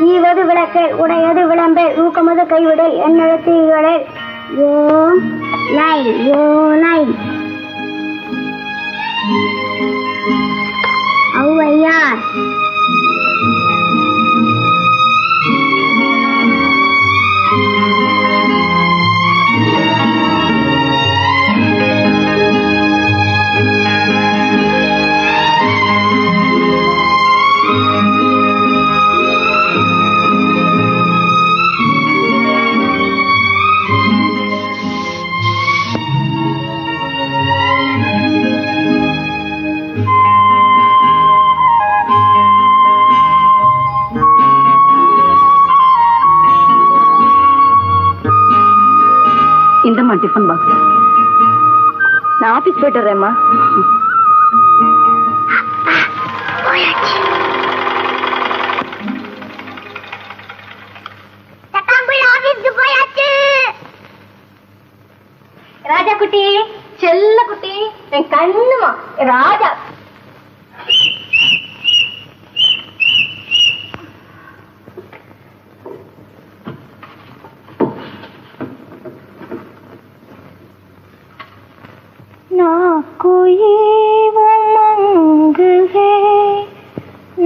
ஈவது விளக்கு உடையது விளம்பை ஊக்கமது கைவிடல் என்னெழுத்தீகளே யோ நை ஔவையார் இந்தம்மா டிஃபன் பாக்ஸ். நான் ஆபீஸ் போயிட்டு வரேம்மா. ராஜா குட்டி, செல்ல குட்டி, என் கண்ணுமா ராஜா. ना कोई उमंग है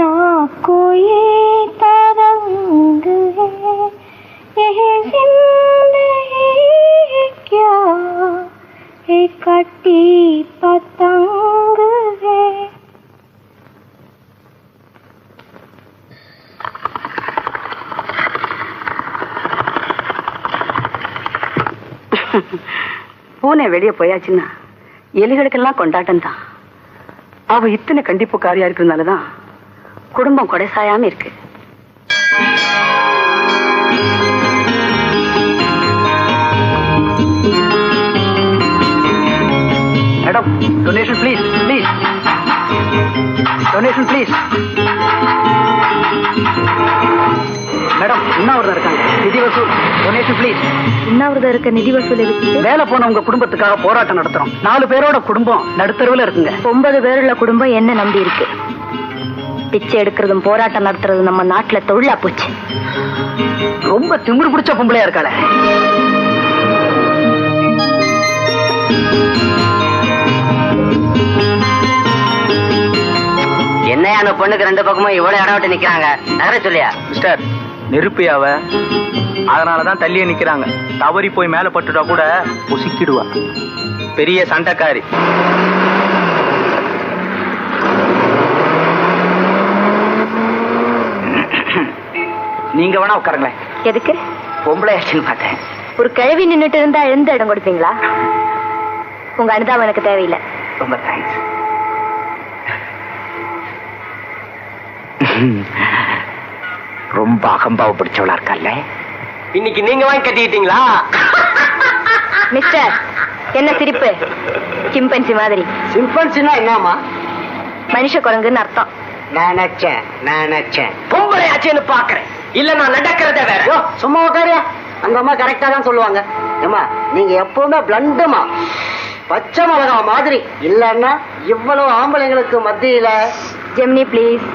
ना कोई तरंग है यह जिंदगी क्या एक कटी पतंग है. பூனை வெளியே போயாச்சுன்னா எலிகளுக்கெல்லாம் கொண்டாட்டம் தான். அவ இத்தனை கண்டிப்புக்காரியா இருக்கிறதுனாலதான் குடும்பம் கொடைசாயாம இருக்கு. Madam, donation please, please donation please. Madam, உண்ணாவிரதம் இருக்காங்க, நிதி வசூல். Donation please. உண்ணாவிரதம் இருக்க நிதி வசூல் எதுக்கு? வேலை போன உங்க குடும்பத்துக்காக போராட்டம் நடத்துறோம். 4 பேரோட குடும்பம் நடுத்தருவில் இருக்குங்க. 9 பேருள்ள குடும்பம் என்ன நம்பி இருக்கு. பிச்சை எடுக்கிறதும் போராட்டம் நடத்துறதும் நம்ம நாட்டுல தொழிலா போச்சு. ரொம்ப திமிரு பிடிச்ச பொம்பளையா இருக்காளே. என்னையான பொண்ணுக்கு 2 பக்கமும் இவ்வளவு இடம் விட்டு நிக்கிறாங்க. நகர சொல்லியா மிஸ்டர் நெருப்பியாவ, அதனாலதான் தள்ளியே நிக்கிறாங்க. தவறி போய் மேல பட்டுட்டா கூட பொசுக்கிடுவா. பெரிய சண்டைக்காரி. நீங்க வேணா உட்காருங்களேன். எதுக்கு? பொம்பளை ஆச்சுன்னு பார்த்தேன். ஒரு கிழவி நின்னுட்டு இருந்தா எந்த இடம் கொடுப்பீங்களா? உங்க அனுதாபம் எனக்கு தேவையில்லை. ரொம்ப தேங்க்ஸ். ரொம்ப அகம்பாவ பிடிச்சவளா இருக்கல்ல. இன்னைக்கு நீங்க வாங்கி கட்டிக்கிட்டீங்களா? மிஸ்டர், என்ன சிரிப்பு? சிம்பன்சி மாதிரி. சிம்பன்சினா என்னமா? மனுஷ குரங்குன்னு அர்த்தம். நினைச்சேன் பொம்பளை ஆச்சுன்னு பாக்குறேன். இல்ல நான் நடக்கிறத வேற. சும்மா உட்காரியா? அந்த அம்மா கரெக்டா தான் சொல்லுவாங்க. ஏமா, நீங்க எப்பவுமே பிளண்டுமா, பச்சை மிளகா மாதிரி. இல்லன்னா இவ்வளவு ஆம்பளைங்களுக்கு மத்தியில. ஜெமினி ப்ளீஸ்.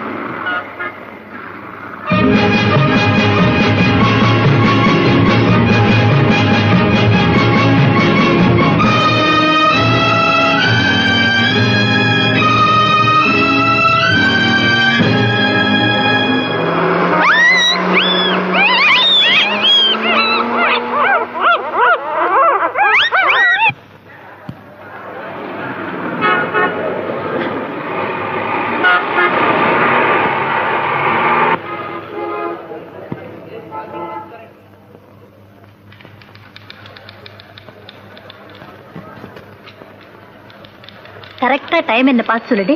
கரெக்டா டைம் என்ன பார்த்து சொல்லுடி.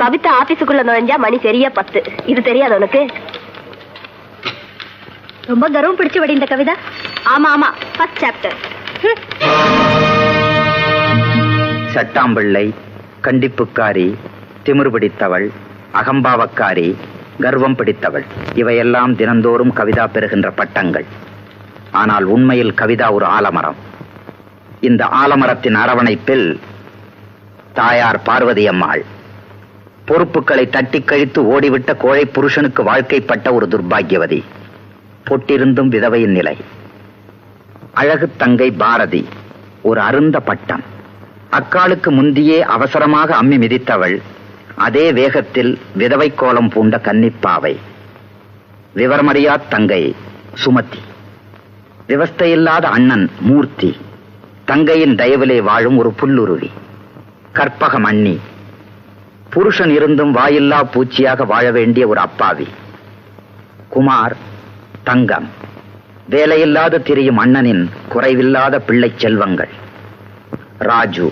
கவிதா ஆபீஸுக்குள்ள நுழைஞ்சா மணி சரியா 10. இது தெரியாது உனக்கு? ரொம்ப கர்வம் பிடிச்சு வடி இந்த கவிதா. ஆமா ஆமா, ஃபர்ஸ்ட் சாப்டர். சட்டாம்பிள்ளை, கண்டிப்புக்காரி, திமிரு பிடித்தவள், அகம்பாவக்காரி, கர்வம் பிடித்தவள், இவையெல்லாம் தினந்தோறும் கவிதா பெறுகின்ற பட்டங்கள். ஆனால் உண்மையில் கவிதா ஒரு ஆலமரம். இந்த ஆலமரத்தின் அரவணைப்பில் தாயார் பார்வதி அம்மாள் பொறுப்புகளை தட்டி கழித்து ஓடிவிட்ட கோழை புருஷனுக்கு வாழ்க்கைப்பட்ட ஒரு துர்பாகியவதி. பொட்டிருந்தும் விதவையின் நிலை. அழகு தங்கை பாரதி ஒரு அருந்த பட்டம். அக்காலுக்கு முந்தியே அவசரமாக அம்மி மிதித்தவள் அதே வேகத்தில் விதவை கோலம் பூண்ட கன்னிப்பாவை. விவரமறியா தங்கை சுமதி. விவஸ்தையில்லாத அண்ணன் மூர்த்தி. தங்கையின் தயவிலே வாழும் ஒரு புல்லுருவி. கற்பகம் அண்ணி. புருஷன் இருந்தும் வாயில்லா பூச்சியாக வாழ வேண்டிய ஒரு அப்பாவி. குமார், தங்கம். வேலையில்லாத திரியும் அண்ணனின் குறைவில்லாத பிள்ளை செல்வங்கள். ராஜு,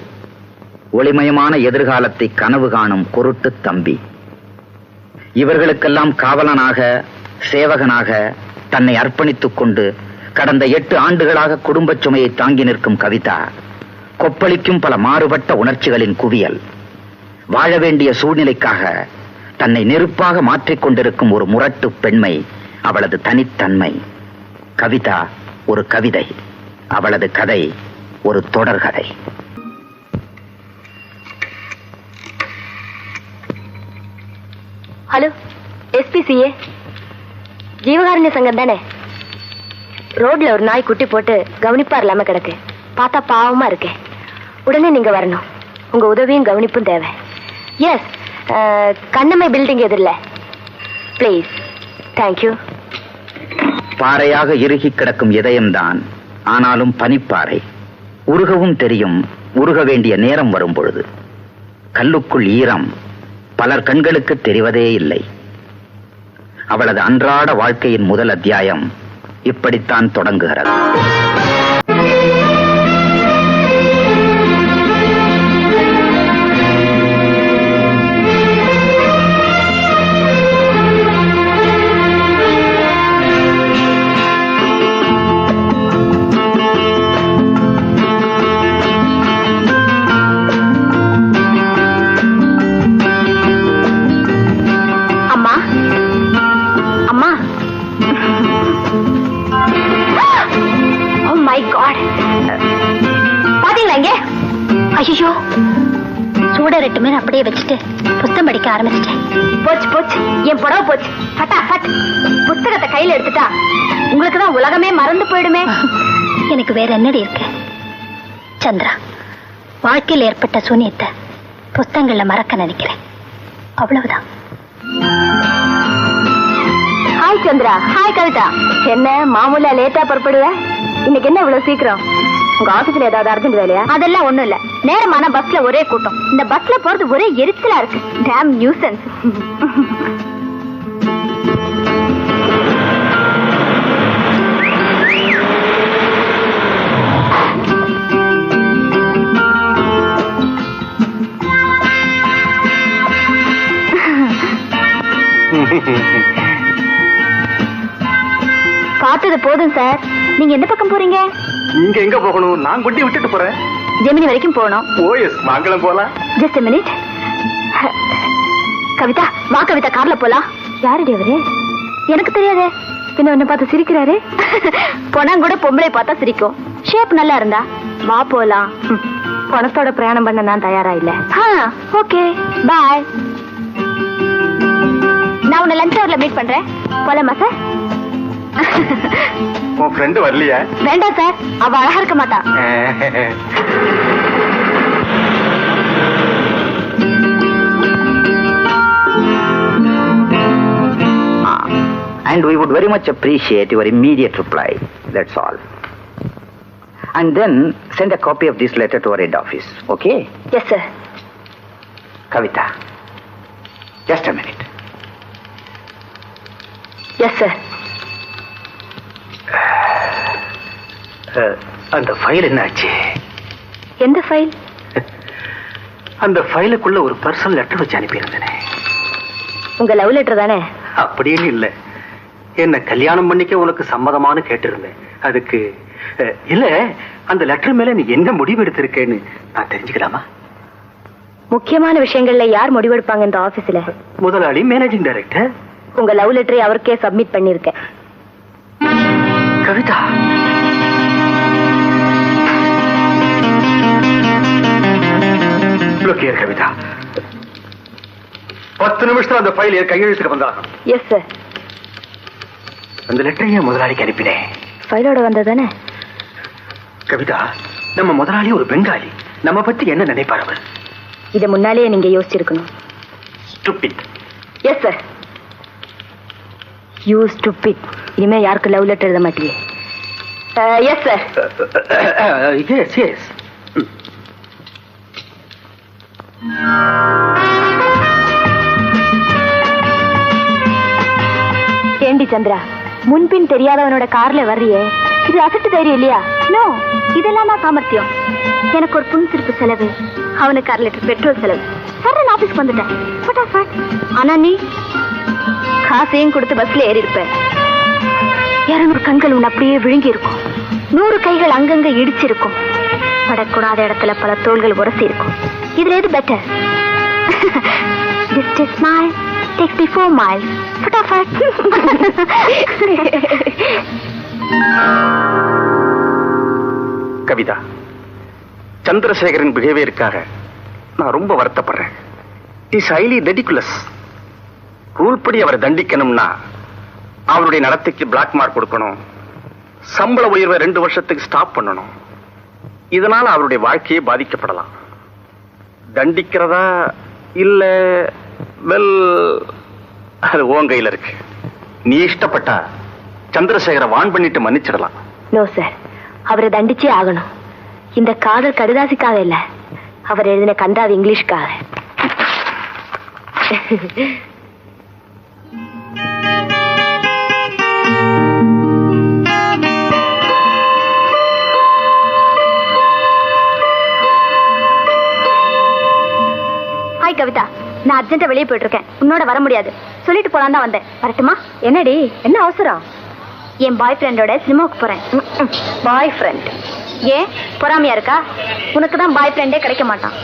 ஒளிமயமான எதிர்காலத்தை கனவு காணும் குருட்டு தம்பி. இவர்களுக்கெல்லாம் காவலனாக, சேவகனாக தன்னை அர்ப்பணித்துக் கொண்டு கடந்த 8 ஆண்டுகளாக குடும்பச் சுமையை தாங்கி நிற்கும் கவிதா கொப்பளிக்கும் பல மாறுபட்ட உணர்ச்சிகளின் குவியல். வாழ வேண்டிய சூழ்நிலைக்காக தன்னை நெருப்பாக மாற்றிக் கொண்டிருக்கும் ஒரு முரட்டு பெண்மை அவளது தனித்தன்மை. கவிதா ஒரு கவிதை, அவளது கதை ஒரு தொடர்கதை. ஹலோ, எஸ்பிசிஏ ஜீவகாருண்ய சங்கம் தானே? ரோட்ல ஒரு நாய் குட்டி போட்டு கவனிப்பா இல்லாம கிடக்கு. பார்த்தா பாவமா இருக்கு. உடனே நீங்க வரணும். உங்க உதவியும் கவனிப்பும் தேவை. எஸ், கண்ணம்மை பில்டிங் எதிரில்ல. ப்ளீஸ். தேங்க்யூ. பாறையாக இறுகி கிடக்கும் இதயம்தான், ஆனாலும் பனிப்பாறை. உருகவும் தெரியும், உருக வேண்டிய நேரம் வரும் பொழுது. கல்லுக்குள் ஈரம் பலர் கண்களுக்கு தெரிவதே இல்லை. அவளது அன்றாட வாழ்க்கையின் முதல் அத்தியாயம் இப்படித்தான் தொடங்குகிறது. ஐயோ, சூட 2 மணி அப்படியே வச்சுட்டு புத்தகம் படிக்க ஆரம்பிச்சிட்டேன். போச்சு போச்சு, என் புடவை போச்சு. ஃபட்டாஃபட் புத்தகத்தை கையில எடுத்துட்டா உங்களுக்கு தான் உலகமே மறந்து போயிடுமே. எனக்கு வேற என்னடி இருக்கு சந்திரா? வாழ்க்கையில் ஏற்பட்ட சூனியத்தை புத்தகங்கள்ல மறக்க நினைக்கிறேன், அவ்வளவுதான். ஹாய் சந்திரா. ஹாய் கவிதா. என்ன மாமூலா லேட்டா புறப்படுவ? இன்னைக்கு என்ன இவ்வளவு சீக்கிரம்? உங்க ஆபீஸ்ல ஏதாவது அர்ஜென்ட் வேலையா? அதெல்லாம் ஒண்ணும் இல்ல. நேரமான பஸ்ல ஒரே கூட்டம். இந்த பஸ்ல போறது ஒரே எரிச்சலா இருக்கு. Damn nuisance. பார்த்தது போதும் சார். நீங்க எந்த பக்கம் போறீங்க? நீங்க எங்க போகணும்? நான் கொண்டு விட்டுட்டு போறேன். ஜெமினி வரைக்கும் போகணும். ஓஎஸ், வாங்கலாம் போலாம். Just minute. கவிதா, வா கவிதா, கார்ல போலாம். யாருடைய அவரு? எனக்கு தெரியாதே. பின்ன என்ன பார்த்து சிரிக்கிறாரு? போனா கூட பொம்பளை பார்த்தா சிரிக்கும். ஷேப் நல்லா இருந்தா வா போலாம். பணத்தோட பிரயாணம் பண்ண நான் தயாரா இல்ல. ஓகே, பாய். நான் உன்னை லஞ்ச் ஹவர்ல மீட் பண்றேன். போலாமா சார்? உன் ஃப்ரெண்ட் வரலையா? வேண்டாம் சார், அவ அழகா இருக்க மாட்டா. And we would very much appreciate your immediate reply. That's all. And then send a copy of this letter to our head office. Okay? Yes, sir. Kavita, just a minute. Yes, sir. அந்த file என்னாச்சு? எந்த file? அந்த ஃபைலுக்குள்ள ஒரு personal letter வச்சு அனுப்பியிருந்தேனே. உங்க love letter தானே? அப்படின்னு இல்ல, என்ன கல்யாணம் பண்ணிக்க உனக்கு சம்மதமானு கேட்டிருந்தேன். அதுக்கு இல்ல, அந்த லெட்டர் மேல நீ என்ன முடிவு எடுத்திருக்கேன்னு நான் தெரிஞ்சுக்கலாமா? முக்கியமான விஷயங்கள்ல யார் முடிவெடுப்பாங்க இந்த ஆபீஸ்ல? முதலாளி, மேனேஜிங் டைரக்டர். உங்க லவ் லெட்டரை அவருக்கே சப்மிட் பண்ணிருக்கேன். கவிதா, கவிதா, 10 நிமிஷத்துல அந்த ஃபைல் கையெழுத்துக்கு வந்தாகும். Yes sir. அந்த லெட்டரையே முதலாளிக்கு அனுப்பினேன். ஃபைலோட வந்ததானே? கவிதா, நம்ம முதலாளி ஒரு பெங்காலி. நம்ம பத்தி என்ன நினைப்பார் அவர்? இத முன்னாலேயே நீங்க யோசிச்சிருக்கணும். Stupid. Yes sir. You stupid. இனிமே யாருக்கு லவ் லெட்டர் எழுத மாட்டீங்க? Yes sir. Yes yes. ஏண்டி சந்திரா, முன்பின் தெரியாதவனோட கார்ல வர்றியே, இது அசட்டு தைரியம் இல்லையா? நோ, இதெல்லாம் தான் சாமர்த்தியம். எனக்கு ஒரு புன்சிரிப்பு செலவு, அவனுக்கு 1/2 லிட்டர் பெட்ரோல் செலவு. சரண் ஆபீஸ்க்கு வந்துட்டேன். ஃபட்டாஃபட். ஆனா நீ காசையும் கொடுத்து பஸ்ல ஏறி இருப்ப. 200 கண்கள் உன் அப்படியே விழுங்கி இருக்கும். 100 கைகள் அங்கங்க இடிச்சிருக்கும். படக்கூடாத இடத்துல பல தோள்கள் உரசி இருக்கும். இதுல எது better? This is smile takes me 4 miles. ஃபட்டாஃபட். கவிதா, சந்திரசேகரின் பிஹேவியருக்காக நான் ரொம்ப வருத்தப்படுறேன். Is highly ridiculous. ரூல் படி அவரை தண்டிக்கணும்னா அவருடைய நடத்தைக்கு பிளாக் மார்க் கொடுக்கணும், சம்பள உயர்வை 2 வருஷத்துக்கு ஸ்டாப் பண்ணணும். இதனால அவருடைய வாழ்க்கையே பாதிக்கப்படலாம். தண்டிக்கிறதா இல்ல வெல், அது உன் கையில இருக்கு. நீ இஷ்டப்பட்டா சந்திரசேகரை வான் பண்ணிட்டு மன்னிச்சிடலாம். நோ சார், அவரை தண்டிச்சே ஆகணும். இந்த காதல் கடுதாசிக்காக இல்ல, அவர் எழுதின கந்தாது இங்கிலீஷ்காக. ஹாய் கவிதா, நான் அர்ஜென்ட்டா வெளியே போயிட்டு இருக்கேன். உன்னோட வர முடியாது. சொல்லிட்டு போலாம் தான் வந்தேன். வரட்டுமா? என்னடி, என்ன அவசரம்? என் பாய் ஃப்ரெண்டோட சினிமாவுக்கு போறேன். பாய் ஃப்ரெண்ட்? ஏன் பொறாமையா இருக்கா? உனக்கு தான் பாய் ஃப்ரெண்டே கிடைக்க மாட்டான்.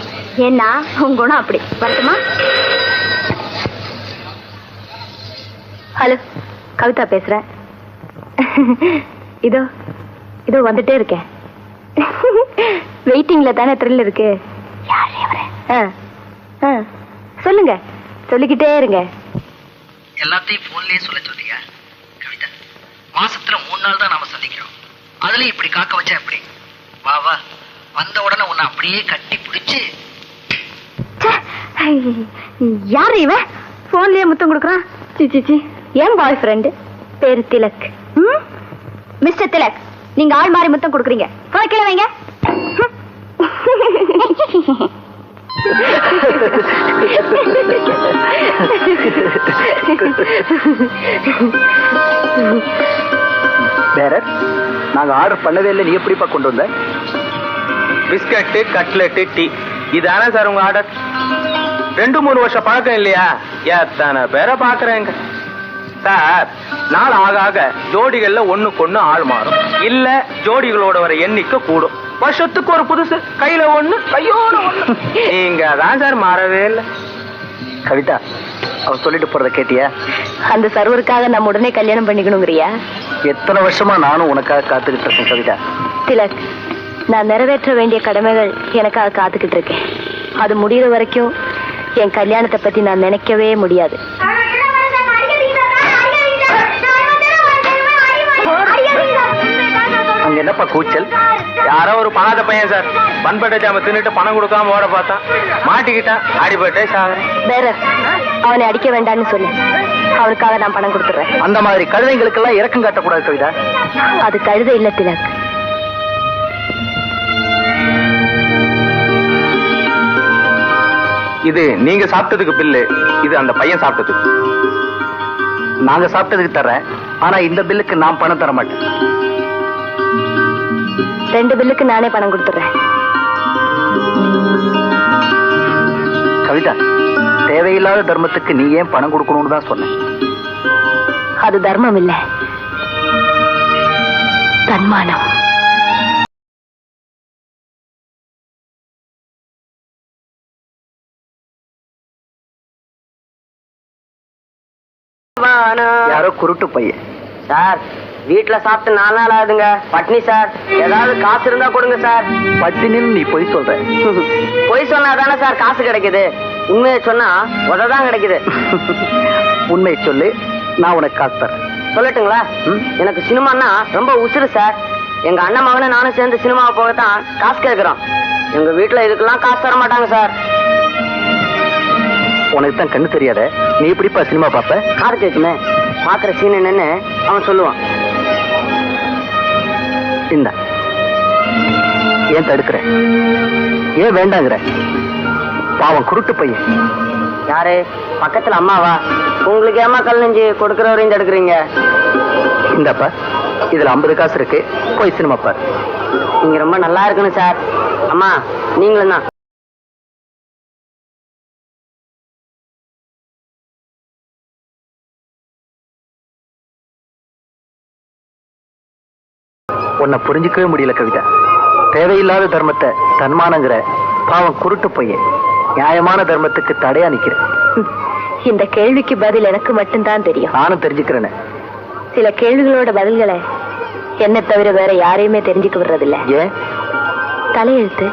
ஏன்னா உன் குணம் அப்படி. வரட்டுமா? ஹலோ, கவிதா பேசுறேன். இதோ இதோ வந்துட்டே இருக்கேன். வெயிட்டிங்ல தானே த்ரில் இருக்கு. யாரே அவரே? சொல்லுங்க, சொல்லிக்கிட்டே இருங்க. எல்லாத்தையும் போன்லயே சொல்ல சொல்றியா கவிதா? மாசத்துல 3 நாள் தான் நாம சந்திக்கிறோம். அதுலயும் இப்படி காக்க வச்சா எப்படி? வா வா, வந்த உடனே உன்னை அப்படியே கட்டி பிடிச்சு. யாரு இவன் போன்லயே முத்தம் கொடுக்குறான்? சிச்சி, ஏன் பாய் ஃப்ரெண்டு பேரு திலக். மிஸ்டர் திலக், நீங்க ஆள் மாறி முத்தம் கொடுக்குறீங்க. கீழே வைங்க. வேற நாங்க ஆர்டர் பண்ணவே இல்லை. நீ எப்படிப்பா கொண்டு வந்த? பிஸ்கட்டு, கட்லெட்டு, டீ, இதானே சார் உங்க ஆர்டர்? 2-3 வருஷம் பழக்கம் இல்லையா? எத்தனை பேரை பாக்குறேங்க சார். நாள் ஆக ஆக ஜோடிகள்ல ஒண்ணுக்கு ஆள் மாறும், இல்ல ஜோடிகளோட வர எண்ணிக்கை கூடும். வருஷத்துக்கு ஒரு புதுசு, கையில ஒண்ணு, கையோட ஒண்ணு. நீங்க தான் சார் மாறவே இல்லை. கவிதா, அவ சொல்லிட்டு போறத கேட்டியா? அந்த சர்வருக்காக நம்ம உடனே கல்யாணம் பண்ணிக்கணுங்கிறியா? எத்தனை வருஷமா நானும் உனக்காக காத்துக்கிட்டு இருக்கேன் கவிதா. திலக், நான் நிறைவேற்ற வேண்டிய கடமைகள் எனக்காக காத்துக்கிட்டு இருக்கேன். அது முடிகிற வரைக்கும் என் கல்யாணத்தை பத்தி நான் நினைக்கவே முடியாது. அங்க என்னப்பா கூச்சல்? யாரோ ஒரு பணாத பையன் சார், பண்பட்ட ஜாம தின்னுட்டு பணம் கொடுக்காம ஓட பார்த்தான், மாட்டிக்கிட்டான், அடிபட்டே சாகுறேன். வேற அவனை அடிக்க வேண்டாம்னு சொல்லு, அவனுக்காக நான் பணம் கொடுத்துறேன். அந்த மாதிரி கழுதைங்களுக்கெல்லாம் இரக்கம் காட்டக்கூடாது கவிதா. அது கழுதை இல்ல திலக். இது நீங்க சாப்பிட்டதுக்கு பில்லு, இது அந்த பையன் சாப்பிட்டதுக்கு. நாங்க சாப்பிட்டதுக்கு தர்றேன், ஆனா இந்த பில்லுக்கு நான் பணம் தர மாட்டேன். 2 பில்லுக்கு நானே பணம் கொடுத்துறேன். கவிதா, தேவையில்லாத தர்மத்துக்கு நீ ஏன் பணம் கொடுக்கணும்னு தான் சொன்னேன். அது தர்மம் இல்ல, தன்மானம். யாரோ குருட்டு பையன். சார் வீட்டுல சாப்பிட்டு 4 நாள் ஆகுதுங்க, பட்னி சார். ஏதாவது காசு இருந்தா கொடுங்க சார். பட்டினின்னு நீ பொய் சொல்ற. பொய் சொன்னாதானே சார் காசு கிடைக்குது. உண்மையை சொன்னா உததான் கிடைக்குது. உண்மையை சொல்லு, நான் உனக்கு காசு தரேன். சொல்லட்டுங்களா? எனக்கு சினிமான்னா ரொம்ப உசுறு சார். எங்க அண்ணன் மகனை நானும் சேர்ந்து சினிமாவை போகத்தான் காசு கேட்கிறோம். எங்க வீட்டுல இதுக்கெல்லாம் காசு தர மாட்டாங்க சார். உனக்கு தான் கண்ணு தெரியாத, நீ எப்படிப்பா சினிமா பாப்ப? காது கேட்குமே, பாக்குற சீன் என்னன்னு அவன் சொல்லுவான். இந்த ஏன் தடுக்கிற? ஏன் வேண்டாங்கிற? பாவம் குருட்டு பையன். யாரு பக்கத்துல அம்மாவா? உங்களுக்கு ஏமா கல் நெஞ்சு கொடுக்கறவரையும் தடுக்கிறீங்க? இந்தப்பா இதுல 50 காசு இருக்கு, போய் சினிமா பாரு. நீங்க ரொம்ப நல்லா இருக்கணும் சார். அம்மா நீங்களும் தான். உன்னை புரிஞ்சுக்கவே முடியல கவிதா. தேவையில்லாத தர்மத்தை தன்மானங்கிற பாவம் குருட்டு பையன் நியாயமான தர்மத்துக்கு தடையா நிக்கிற. இந்த கேள்விக்கு பதில் எனக்கு மட்டும்தான் தெரியும். நானும் தெரிஞ்சுக்கிறேன்னு. சில கேள்விகளோட பதில்களை என்ன தவிர வேற யாரையுமே தெரிஞ்சுக்க விடுறதில்ல. ஏன்? தலையெழுத்து